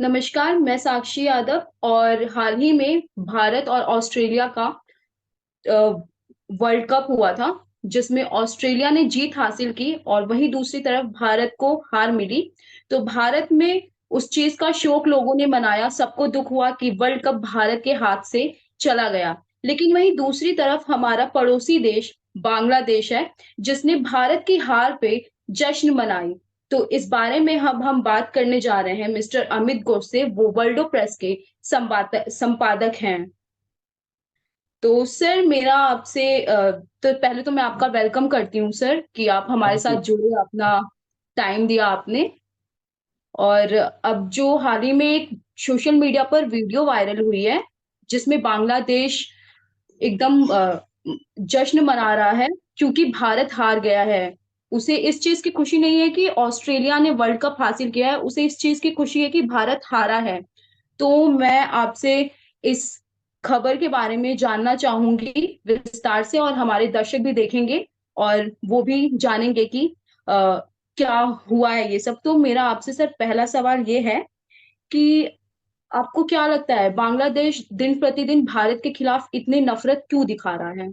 नमस्कार, मैं साक्षी यादव और हाल ही में भारत और ऑस्ट्रेलिया का वर्ल्ड कप हुआ था, जिसमें ऑस्ट्रेलिया ने जीत हासिल की और वहीं दूसरी तरफ भारत को हार मिली। तो भारत में उस चीज़ का शोक लोगों ने मनाया, सबको दुःख हुआ कि वर्ल्ड कप भारत के हाथ से चला गया। लेकिन वहीं दूसरी तरफ हमारा पड़ोसी देश बांग्लादेश है, जिसने भारत की हार पे जश्न मनाई। तो इस बारे में हम बात करने जा रहे हैं मिस्टर अमित गोसे, वो वर्ल्डो प्रेस के संपादक हैं। तो सर मेरा आपसे तो पहले तो मैं आपका वेलकम करती हूँ सर कि आप हमारे थैंक साथ यू। जुड़े, अपना टाइम दिया आपने। और अब जो हाल ही में एक सोशल मीडिया पर वीडियो वायरल हुई है, जिसमें बांग्लादेश एकदम जश्न मना रहा है क्योंकि भारत हार गया है। उसे इस चीज़ की खुशी नहीं है कि ऑस्ट्रेलिया ने वर्ल्ड कप हासिल किया है, उसे इस चीज़ की खुशी है कि भारत हारा है। तो मैं आपसे इस खबर के बारे में जानना चाहूँगी विस्तार से, और हमारे दर्शक भी देखेंगे और वो भी जानेंगे कि अ, क्या हुआ है ये सब। तो मेरा आपसे सर पहला सवाल ये है कि आपको क्या लगता है बांग्लादेश दिन-प्रतिदिन भारत के खिलाफ इतनी नफ़रत क्यों दिखा रहा है?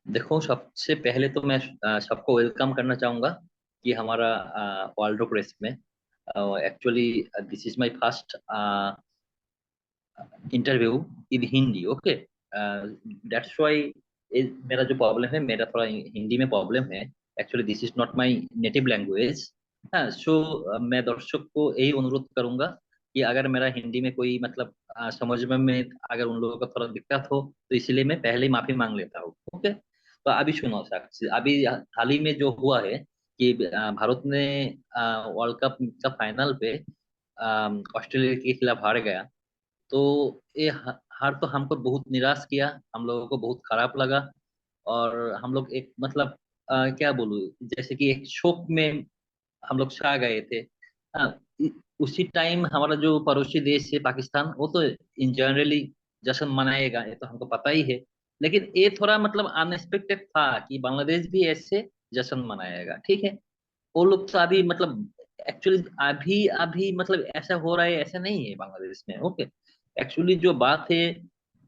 देखो, सबसे पहले तो मैं सबको वेलकम करना चाहूँगा कि हमारा वर्ल्ड प्रेस में actually this is my first interview in Hindi. Okay, that's why मेरा जो प्रॉब्लम है, मेरा थोड़ा हिंदी में प्रॉब्लम है। Actually this is not my native language. हाँ, सो मैं दर्शक को यही अनुरोध करूंगा कि अगर मेरा हिंदी में कोई मतलब समझ में अगर उन लोगों को थोड़ा दिक्कत हो तो इसलिए मैं पहले ही माफी मांग लेता हूँ। ओके, तो अभी सुनो साक्षी, अभी हाल ही में जो हुआ है कि भारत ने वर्ल्ड कप का फाइनल पे ऑस्ट्रेलिया के खिलाफ हार गया। तो ये हार तो हमको बहुत निराश किया, हम लोगों को बहुत खराब लगा। और हम लोग एक मतलब क्या बोलूं, जैसे कि एक शोक में हम लोग छा गए थे। हाँ, उसी टाइम हमारा जो पड़ोसी देश है पाकिस्तान, वो तो इन जनरली जश्न मनाएगा, ये तो हमको पता ही है। लेकिन ये थोड़ा मतलब अनएक्सपेक्टेड था कि बांग्लादेश भी ऐसे जश्न मनाएगा। ठीक है, वो लोग तो अभी मतलब एक्चुअली अभी अभी मतलब ऐसा हो रहा है, ऐसा नहीं है बांग्लादेश में। ओके, एक्चुअली जो बात है,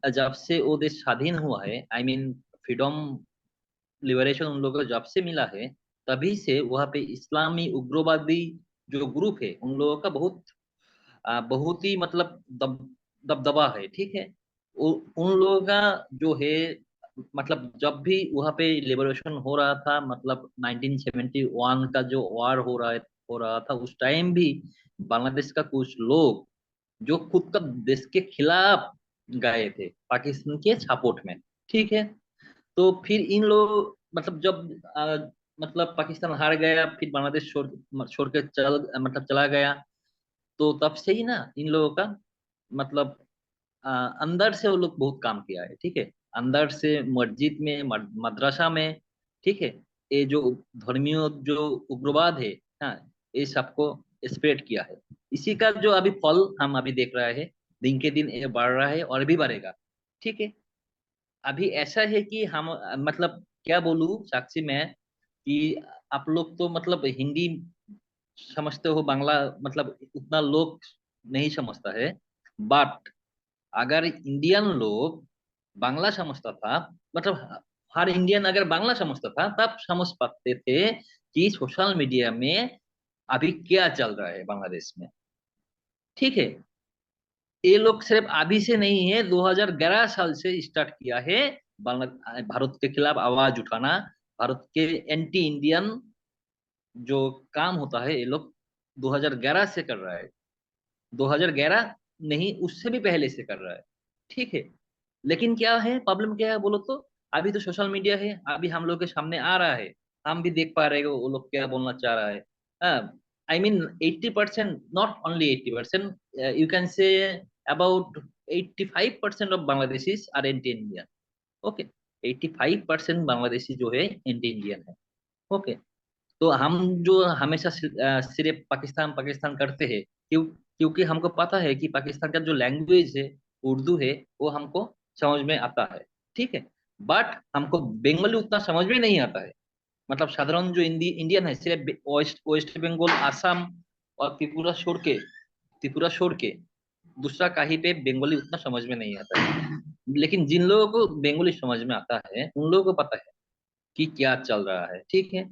जब से वो देश स्वाधीन हुआ है, आई मीन फ्रीडम लिबरेशन उन लोगों को जब से मिला है, तभी से वहाँ पे इस्लामी उग्रवादी जो ग्रुप है उन लोगों का बहुत ही मतलब दबदबा है। ठीक है, उन लोगों का जो है मतलब जब भी वहाँ पे लिबरेशन हो रहा था, मतलब 1971 का जो वार हो रहा था, उस टाइम भी बांग्लादेश का कुछ लोग जो खुद का देश के खिलाफ गए थे पाकिस्तान के सपोर्ट में। ठीक है, तो फिर इन लोग मतलब जब मतलब पाकिस्तान हार गया, फिर बांग्लादेश छोड़ के चला गया। तो तब से ही ना इन लोगों का मतलब अंदर से वो लोग बहुत काम किया है। ठीक है, अंदर से मस्जिद में, मदरसा में। ठीक है, ये जो धर्मीय जो उग्रवाद है, हाँ, ये सबको स्प्रेड किया है। इसी का जो अभी फल हम अभी देख रहे हैं, दिन के दिन ये बढ़ रहा है और भी बढ़ेगा। ठीक है, अभी ऐसा है कि हम मतलब क्या बोलूं साक्षी में कि आप लोग तो मतलब हिंदी समझते हो, बांग्ला मतलब उतना लोग नहीं समझता है। बट अगर इंडियन लोग बांग्ला समझता था, मतलब हर इंडियन अगर बांग्ला समझता था, तब समझ पाते थे कि सोशल मीडिया में अभी क्या चल रहा है बांग्लादेश में। ठीक है, ये लोग सिर्फ अभी से नहीं है, 2011 साल से स्टार्ट किया है बांग्ला भारत के खिलाफ आवाज उठाना। भारत के एंटी इंडियन जो काम होता है, ये लोग 2011 से कर रहा है। 2011 नहीं, उससे भी पहले से कर रहा है। ठीक है, लेकिन क्या है, प्रॉब्लम क्या है बोलो तो, अभी तो सोशल मीडिया है, अभी हम लोग के सामने आ रहा है, हम भी देख पा रहे हैं वो लोग क्या बोलना चाह रहा है। I mean 80%, not only 80%, you can say about 85% of Bangladeshis are anti Indian. Okay, 85% Bangladeshi जो है एंटी इंडियन है। ओके, तो हम जो हमेशा सिर्फ पाकिस्तान पाकिस्तान करते हैं, क्योंकि हमको पता है कि पाकिस्तान का जो लैंग्वेज है उर्दू है, वो हमको समझ में आता है। ठीक है, बट हमको बंगाली उतना समझ में नहीं आता है। मतलब साधारण जो इंडियन है, सिर्फ वेस्ट वेस्ट बंगाल, आसाम और त्रिपुरा छोड़ के त्रिपुरा छोड़ के दूसरा कहीं पे बंगाली उतना समझ में नहीं आता है। लेकिन जिन लोगों को बंगाली समझ में आता है उन लोगों को पता है कि क्या चल रहा है, ठीक है।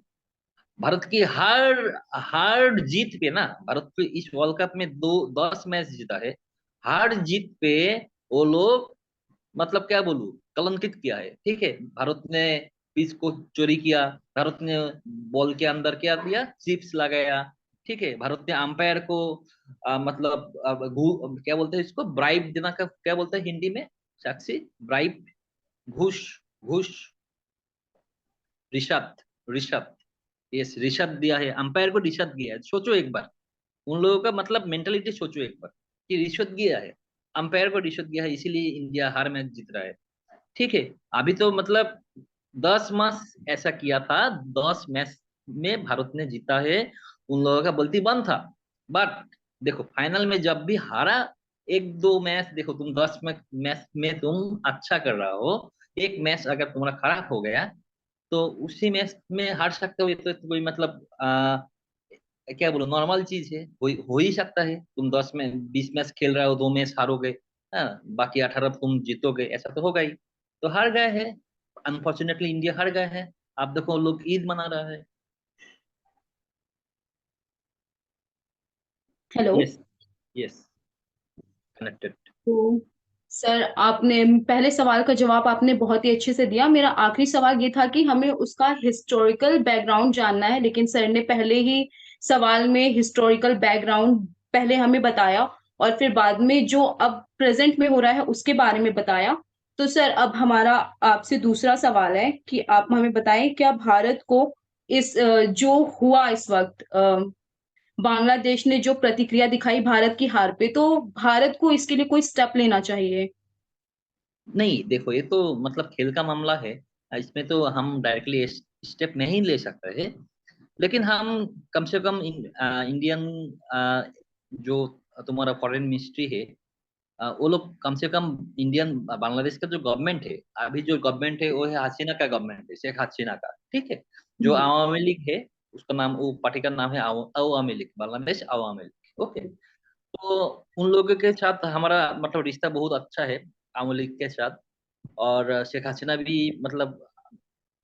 भारत की हर हर जीत पे ना, भारत को इस वर्ल्ड कप में 10 मैच जीता है। हर जीत पे वो लोग, मतलब क्या बोलूं, कलंकित किया है, ठीक है। भारत ने पिच को चोरी किया, भारत ने बॉल के अंदर क्या दिया, चिप्स लगाया, ठीक है। भारत ने अंपायर को मतलब क्या बोलते हैं इसको, ब्राइब देना का क्या बोलते हैं हिंदी में, साक्षी? ब्राइब, घूस, घूस, रिश्वत, रिश्वत, यस, रिश्वत दिया है अंपायर को, रिश्वत दिया है। सोचो एक बार, उन लोगों का मतलब मेंटेलिटी सोचो एक बार, कि रिश्वत दिया है, अंपायर को रिश्वत दिया है, इसीलिए इंडिया हर मैच जीत रहा है, ठीक है। अभी तो मतलब 10 मैच ऐसा किया था, 10 मैच में भारत ने जीता है, उन लोगों का गलती बंद था। बट देखो फाइनल में जब भी हारा, एक दो मैच देखो, तुम 10 मैच में तुम अच्छा कर रहा हो, एक मैच अगर तुम्हारा खराब हो गया तो उसी मैच में हार सकते हो, ये तो कोई मतलब क्या बोलो, नॉर्मल चीज है, हो ही सकता है। तुम 10 में 20 मैच खेल रहे हो, 2 मैच हारोगे, हाँ, बाकी 18 तुम जीतोगे, ऐसा तो होगा ही। तो हार गए हैं, अनफॉर्चुनेटली इंडिया हार गए हैं। आप देखो लोग ईद मना रहा है। हेलो। Yes, yes, connected. तो सर, आपने पहले सवाल का जवाब आपने बहुत ही अच्छे से दिया। मेरा आखिरी सवाल ये था कि हमें उसका हिस्टोरिकल बैकग्राउंड जानना है, लेकिन सर ने पहले ही सवाल में हिस्टोरिकल बैकग्राउंड पहले हमें बताया, और फिर बाद में जो अब प्रेजेंट में हो रहा है उसके बारे में बताया। तो सर, अब हमारा आपसे दूसरा सवाल है कि आप हमें बताएं, क्या भारत को इस जो हुआ इस वक्त, बांग्लादेश ने जो प्रतिक्रिया दिखाई भारत की हार पे, तो भारत को इसके लिए कोई स्टेप लेना चाहिए? नहीं देखो, ये तो मतलब खेल का मामला है, इसमें तो हम डायरेक्टली स्टेप नहीं ले सकते हैं। लेकिन हम कम से कम इंडियन जो तुम्हारा फॉरेन मिनिस्ट्री है, वो लोग कम से कम इंडियन, बांग्लादेश का जो गवर्नमेंट है, अभी जो गवर्नमेंट है वो है हसीना का गवर्नमेंट है, शेख हसीना का, ठीक है। जो हम्म। आवामी लीग है, उसका नाम, वो पार्टी का नाम है अवामी लीग, बांग्लादेश अवामी लीग, ओके। तो उन लोगों के साथ हमारा मतलब रिश्ता बहुत अच्छा है, आवामी लीग के साथ। और शेख हसीना भी मतलब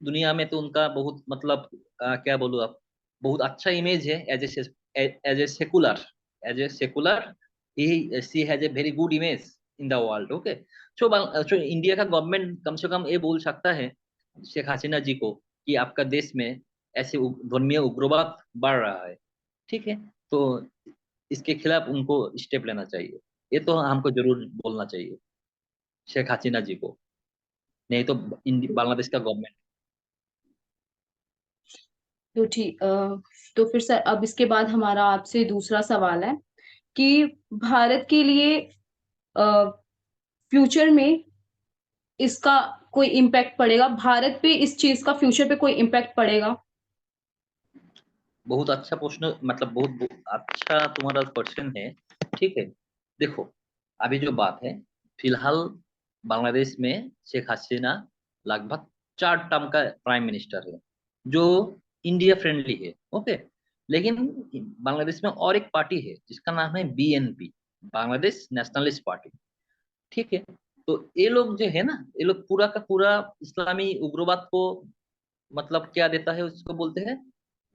दुनिया में तो उनका बहुत मतलब क्या बोलूँ आप, बहुत अच्छा इमेज है as a secular, as a secular he see has a very good image in the world, okay. So India का गवर्नमेंट कम से कम ये बोल सकता है शेख हसीना जी को कि आपका देश में ऐसे धर्मीय उग्रवाद बढ़ रहा है, ठीक है। तो इसके खिलाफ उनको स्टेप लेना चाहिए, ये तो हमको जरूर बोलना चाहिए शेख हसीना जी को, नहीं तो बांग्लादेश का गवर्नमेंट। तो ठीक, तो फिर सर, अब इसके बाद हमारा आपसे दूसरा सवाल है कि भारत के लिए फ्यूचर में इसका कोई इम्पैक्ट पड़ेगा, भारत पे इस चीज का फ्यूचर पे कोई इम्पैक्ट पड़ेगा? बहुत अच्छा प्रश्न, मतलब बहुत अच्छा तुम्हारा क्वेश्चन है, ठीक है। देखो अभी जो बात है, फिलहाल बांग्लादेश में शेख हसीना लगभग 4 टर्म का प्राइम मिनिस्टर है, जो इंडिया फ्रेंडली है, ओके। लेकिन बांग्लादेश में और एक पार्टी है जिसका नाम है बीएनपी, बांग्लादेश नेशनलिस्ट पार्टी, ठीक है। तो ये लोग जो है ना, ये लोग पूरा का पूरा इस्लामी उग्रवाद को मतलब क्या देता है, उसको बोलते हैं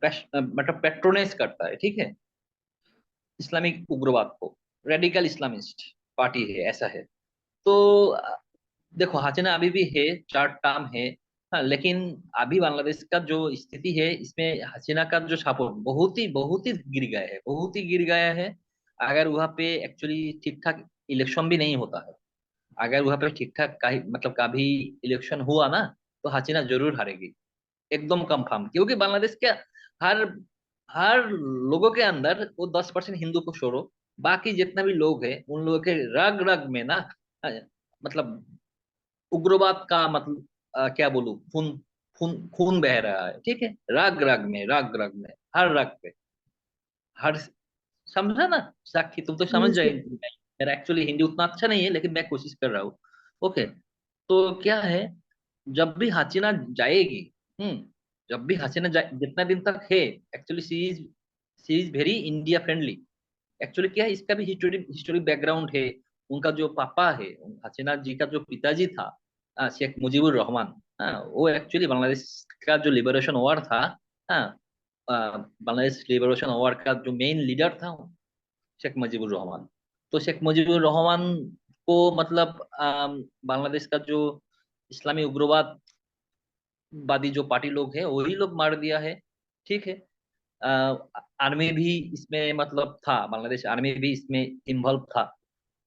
मतलब पेट्रोनाइज करता है, ठीक है, इस्लामिक उग्रवाद को। रेडिकल इस्लामिस्ट पार्टी है, ऐसा है। तो देखो हसीना अभी भी है, 4 टर्म है, हाँ। लेकिन अभी बांग्लादेश का जो स्थिति है, इसमें हसीना का जो सपोर्ट बहुत ही गिर गया है, बहुत ही गिर गया है। अगर वहाँ पे एक्चुअली ठीक ठाक इलेक्शन भी नहीं होता है, अगर वहाँ पे ठीक ठाक मतलब कभी इलेक्शन हुआ ना, तो हसीना जरूर हारेगी, एकदम कंफर्म। क्योंकि बांग्लादेश के हर हर लोगों के अंदर, वो 10% हिंदू को छोड़ो, बाकी जितना भी लोग हैं उन लोगों के रग रग में ना अ, मतलब उग्रवाद का मतलब क्या बोलूं, खून खून खून बह रहा है, ठीक है। रग रग में, रग रग में, हर रग पे, हर, समझा ना साक्षी? तुम तो समझ जी। जाएगी, मेरा एक्चुअली हिंदी उतना अच्छा नहीं है, लेकिन मैं कोशिश कर रहा हूँ, ओके। तो क्या है, जब भी हसीना जाएगी, जब भी हसीना जितना दिन तक है, actually see is very India friendly, actually क्या है, इसका भी हिस्टोरिक बैकग्राउंड है। उनका जो पापा है, हसीना जी का जो पिताजी था, शेख मुजीबुर रहमान, वो एक्चुअली बांग्लादेश का जो लिबरेशन वॉर था, हाँ, बांग्लादेश लिबरेशन वॉर का जो मेन लीडर था शेख मुजीबुर रहमान। तो शेख मुजीबुर रहमान को मतलब बांग्लादेश का जो इस्लामी उग्रवादवादी जो पार्टी लोग हैं वही लोग मार दिया है। ठीक है। आर्मी भी इसमें मतलब था, बांग्लादेश आर्मी भी इसमें इन्वॉल्व था।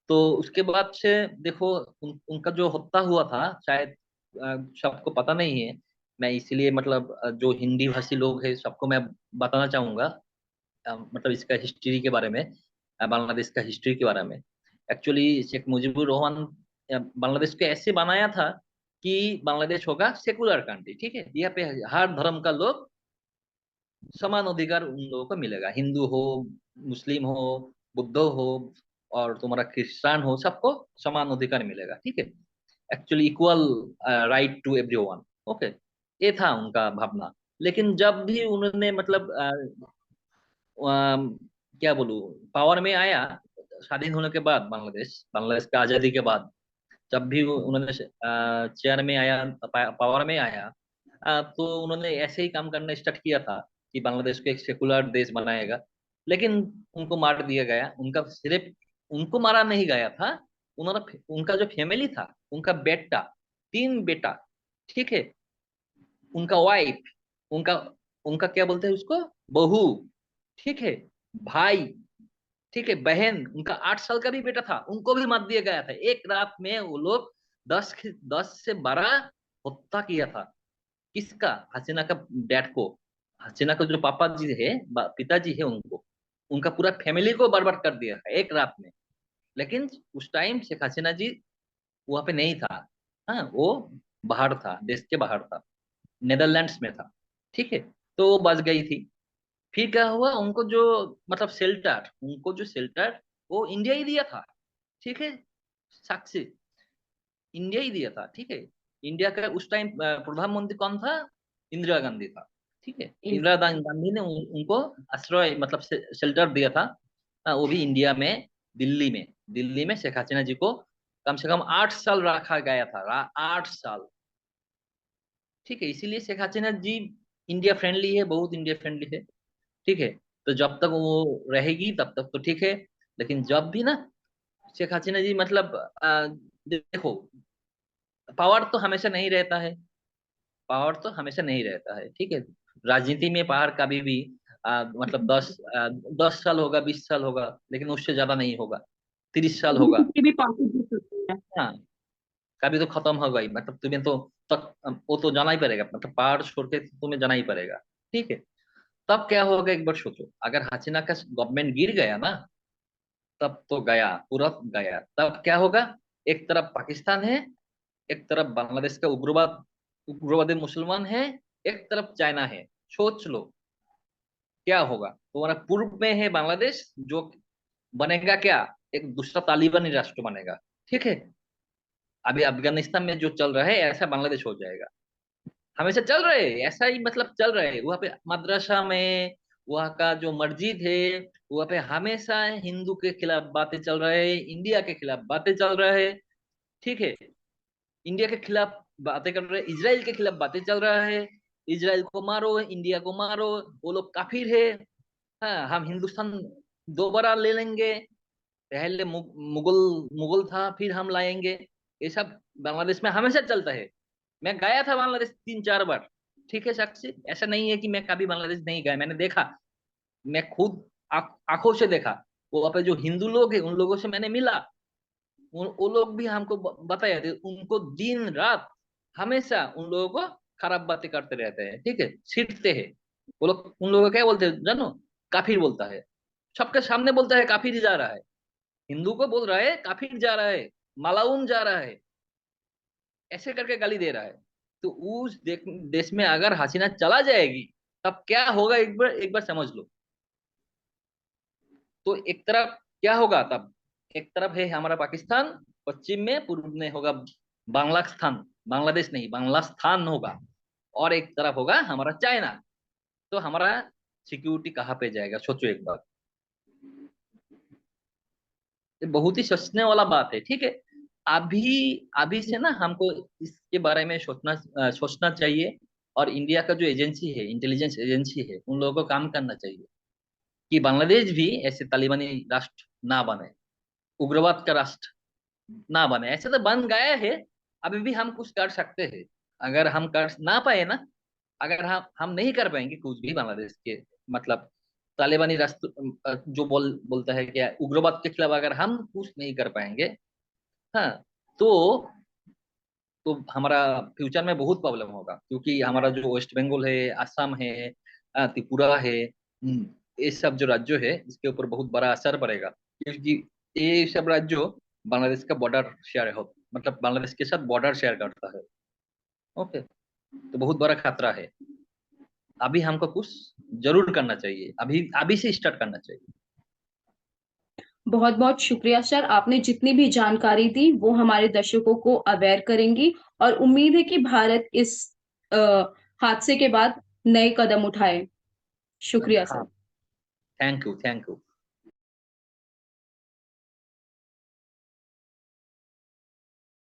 तो उसके बाद से देखो, उनका जो हत्या हुआ था शायद सबको पता नहीं है। मैं इसीलिए मतलब जो हिंदी भाषी लोग हैं सबको मैं बताना चाहूंगा, मतलब इसका हिस्ट्री के बारे में, बांग्लादेश का हिस्ट्री के बारे में। एक्चुअली शेख मुजीबुर रहमान बांग्लादेश को ऐसे बनाया था कि बांग्लादेश होगा सेकुलर कंट्री, ठीक है, यहाँ पे हर धर्म का लोग समान अधिकार उन लोगों को मिलेगा, हिंदू हो, मुस्लिम हो, बुद्ध हो, और तुम्हारा क्रिश्चियन हो, सबको समान अधिकार मिलेगा, ठीक है। Actually equal right to everyone. Okay, ये था उनका भावना। लेकिन जब भी उन्होंने मतलब क्या बोलूं, पावर में आया, स्वाधीन होने के बाद, बांग्लादेश बांग्लादेश का आजादी के बाद, जब भी उन्होंने चेयर में आया, पावर में आया, तो उन्होंने ऐसे ही काम करना स्टार्ट किया था कि बांग्लादेश को एक सेकुलर देश बनाएगा। लेकिन उनको मार दिया गया। उनका सिर्फ उनको मारा नहीं गया था, उन्होंने उनका जो फैमिली था, उनका बेटा, 3 बेटा, ठीक है, उनका वाइफ, उनका उनका क्या बोलते हैं उसको, बहू, ठीक है, भाई, ठीक है, बहन, उनका 8 साल का भी बेटा था, उनको भी मार दिया गया था। एक रात में वो लोग 10 से 12 हत्या किया था। किसका? हसीना का डैड को, हसीना का जो पापा जी है, पिताजी है, उनको, उनका पूरा फैमिली को बर्बाद कर दिया था एक रात में। लेकिन उस टाइम शेख हसीना जी वहां पे नहीं था। हाँ, वो बाहर था, देश के बाहर था, नेदरलैंड्स में था, ठीक है। तो वो बच गई थी। फिर क्या हुआ, उनको जो मतलब शेल्टर, उनको जो शेल्टर वो इंडिया ही दिया था, ठीक है, साक्षी, इंडिया ही दिया था, ठीक है। इंडिया का उस टाइम प्रधानमंत्री कौन था? इंदिरा गांधी था, ठीक है। इन इंदिरा गांधी ने उनको आश्रय मतलब शेल्टर दिया था। वो भी इंडिया में, दिल्ली में, दिल्ली में शेख हसीना जी को कम से कम 8 साल रखा गया था, 8 साल, ठीक है। इसीलिए शेख हसीना जी इंडिया फ्रेंडली है, बहुत इंडिया फ्रेंडली है, ठीक है। तो जब तक वो रहेगी तब तक तो ठीक है। लेकिन जब भी ना शेख हसीना जी मतलब देखो, पावर तो हमेशा नहीं रहता है, पावर तो हमेशा नहीं रहता है, ठीक है। राजनीति में पावर कभी भी मतलब 10 साल होगा, 20 साल होगा, लेकिन उससे ज्यादा नहीं होगा, 30 साल कभी होगा। किसी भी पार्टी जीत सकती है। हाँ, कभी तो खत्म होगा ही, मतलब तुम्हें तो तक वो तो जाना ही पड़ेगा, मतलब पावर छोड़ के तुम्हें जाना ही पड़ेगा, ठीक है। तब क्या होगा, एक बार सोचो, अगर हसीना का गवर्नमेंट गिर गया ना, तब तो गया, पूरा गया। तब क्या होगा, एक तरफ पाकिस्तान है, एक तरफ बांग्लादेश का उग्रवादी मुसलमान है, एक तरफ चाइना है। सोच लो क्या होगा। तो हमारा पूर्व में है बांग्लादेश, जो बनेगा क्या, एक दूसरा तालिबानी राष्ट्र बनेगा, ठीक है। अभी अफगानिस्तान में जो चल रहा है, ऐसा बांग्लादेश हो जाएगा। हमेशा चल रहे हैं ऐसा ही, मतलब चल रहे हैं वहां पे मदरसा में, वहाँ का जो मस्जिद है, वहाँ पे हमेशा हिंदू के खिलाफ बातें चल रहे हैं, इंडिया के खिलाफ बातें चल रहे हैं, ठीक है। इंडिया के खिलाफ बातें कर रहे हैं, इसराइल के खिलाफ बातें चल रहा है, इसराइल को मारो, इंडिया को मारो, वो लोग काफिर है। हाँ, हम हिंदुस्तान दोबारा ले लेंगे, पहले मुगल मुगल था, फिर हम लाएंगे। ये सब बांग्लादेश में हमेशा चलता है। मैं गया था बांग्लादेश 3 4 बार, ठीक है साक्षी, ऐसा नहीं है कि मैं कभी बांग्लादेश नहीं गया, मैंने देखा, मैं खुद आंखों से देखा। वो वहाँ पे जो हिंदू लोग हैं उन लोगों से मैंने मिला, वो लोग भी हमको बताए थे, उनको दिन रात हमेशा उन लोगों को खराब बातें करते रहते हैं, ठीक है, सीटते हैं। वो लोग उन लोगों को क्या बोलते हैं जानो? काफिर बोलता है, सबके सामने बोलता है काफिर जा रहा है, हिंदू को बोल रहा है काफिर जा रहा है, मालाउन जा रहा है, ऐसे करके गाली दे रहा है। तो उस देश में अगर हसीना चला जाएगी, तब क्या होगा, एक बार समझ लो। तो एक तरफ क्या होगा तब, एक तरफ है हमारा पाकिस्तान, पश्चिम में, पूर्व में होगा बांग्लास्थान, बांग्लादेश नहीं, बांग्लास्थान होगा, और एक तरफ होगा हमारा चाइना। तो हमारा सिक्योरिटी कहाँ पे जाएगा, सोचो एक बार। ये बहुत ही सोचने वाला बात है, ठीक है। अभी अभी से ना हमको इसके बारे में सोचना चाहिए। और इंडिया का जो एजेंसी है, इंटेलिजेंस एजेंसी है, उन लोगों को काम करना चाहिए कि बांग्लादेश भी ऐसे तालिबानी राष्ट्र ना बने, उग्रवाद का राष्ट्र ना बने। ऐसे तो बन गया है, अभी भी हम कुछ कर सकते हैं। अगर हम कर ना पाए ना, अगर हम नहीं कर पाएंगे कुछ भी बांग्लादेश के, मतलब तालिबानी राष्ट्र जो बोलता है क्या, उग्रवाद के खिलाफ अगर हम कुछ नहीं कर पाएंगे, हाँ, तो हमारा फ्यूचर में बहुत प्रॉब्लम होगा। क्योंकि हमारा जो वेस्ट बंगाल है, असम है, त्रिपुरा है, ये सब जो राज्य है, इसके ऊपर बहुत बड़ा असर पड़ेगा। क्योंकि ये सब राज्यों बांग्लादेश का बॉर्डर शेयर हो, मतलब बांग्लादेश के साथ बॉर्डर शेयर करता है। ओके, तो बहुत बड़ा खतरा है। अभी हमको कुछ जरूर करना चाहिए, अभी अभी से स्टार्ट करना चाहिए। बहुत बहुत शुक्रिया सर, आपने जितनी भी जानकारी दी वो हमारे दर्शकों को अवेयर करेंगी, और उम्मीद है कि भारत इस अ, हादसे के बाद नए कदम उठाए। शुक्रिया हाँ, sir. Thank you, thank you.